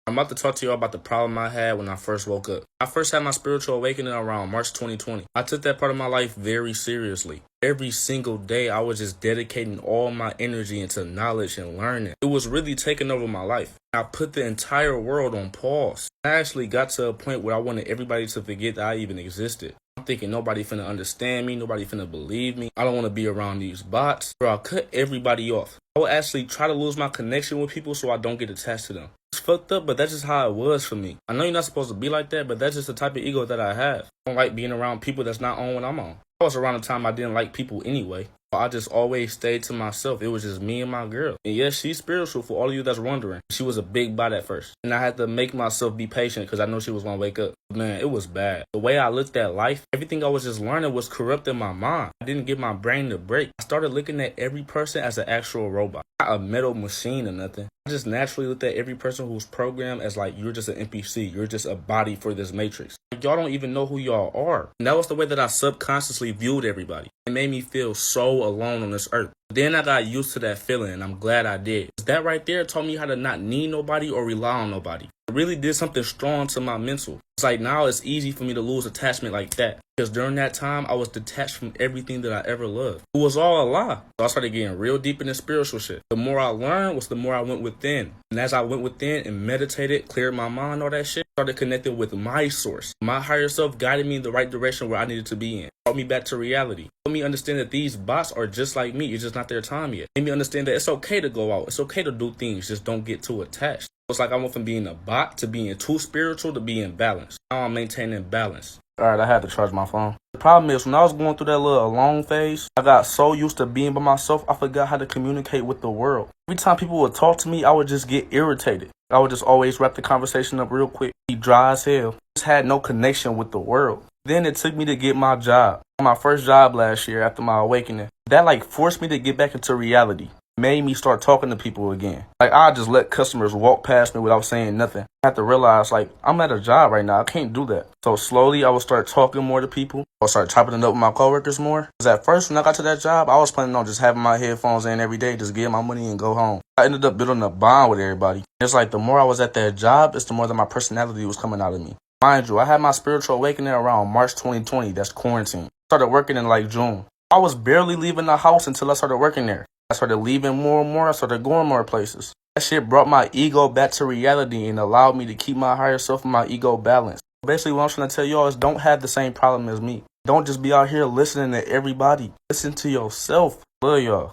I'm about to talk to y'all about the problem I had when I first woke up. I first had my spiritual awakening around March 2020. I took that part of my life very seriously. Every single day, I was just dedicating all my energy into knowledge and learning. It was really taking over my life. I put the entire world on pause. I actually got to a point where I wanted everybody to forget that I even existed. I'm thinking nobody finna understand me, nobody finna believe me. I don't want to be around these bots. Bro, I cut everybody off. I would actually try to lose my connection with people so I don't get attached to them. It's fucked up, but that's just how it was for me. I know you're not supposed to be like that, but that's just the type of ego that I have. I don't like being around people that's not on what I'm on. I was around the time I didn't like people anyway. I just always stayed to myself. It was just me and my girl. And yes, she's spiritual for all of you that's wondering. She was a big bot at first. And I had to make myself be patient because I know she was going to wake up. Man, it was bad. The way I looked at life, everything I was just learning was corrupting my mind. I didn't give my brain to break. I started looking at every person as an actual robot. Not a metal machine or nothing. I just naturally looked at every person who's programmed as like, you're just an NPC. You're just a body for this matrix. Like, y'all don't even know who y'all are. And that was the way that I subconsciously viewed everybody. It made me feel so alone on this earth. Then I got used to that feeling, and I'm glad I did. That right there taught me how to not need nobody or rely on nobody. It really did something strong to my mental. It's like now it's easy for me to lose attachment like that. Because during that time, I was detached from everything that I ever loved. It was all a lie. So I started getting real deep into spiritual shit. The more I learned was the more I went within. And as I went within and meditated, cleared my mind, all that shit, started connecting with my source. My higher self guided me in the right direction where I needed to be in. Brought me back to reality. Helped me understand that these bots are just like me. It's just not their time yet. Made me understand that it's okay to go out. It's okay to do things. Just don't get too attached. It's like I went from being a bot to being too spiritual to being balanced. Now I'm maintaining balance. Alright, I had to charge my phone. The problem is, when I was going through that little alone phase, I got so used to being by myself, I forgot how to communicate with the world. Every time people would talk to me, I would just get irritated. I would just always wrap the conversation up real quick. Be dry as hell. Just had no connection with the world. Then it took me to get my job. My first job last year after my awakening. That like forced me to get back into reality. Made me start talking to people again. Like I just let customers walk past me without saying nothing. I had to realize like I'm at a job right now. I can't do that. So slowly I would start talking more to people. I would start chopping it up with my coworkers more. Because at first when I got to that job, I was planning on just having my headphones in every day, just get my money and go home. I ended up building a bond with everybody. It's like the more I was at that job, it's the more that my personality was coming out of me. Mind you, I had my spiritual awakening around March 2020. That's quarantine. Started working in like June. I was barely leaving the house until I started working there. I started leaving more and more. I started going more places. That shit brought my ego back to reality and allowed me to keep my higher self and my ego balanced. Basically, what I'm trying to tell y'all is don't have the same problem as me. Don't just be out here listening to everybody. Listen to yourself. Love y'all.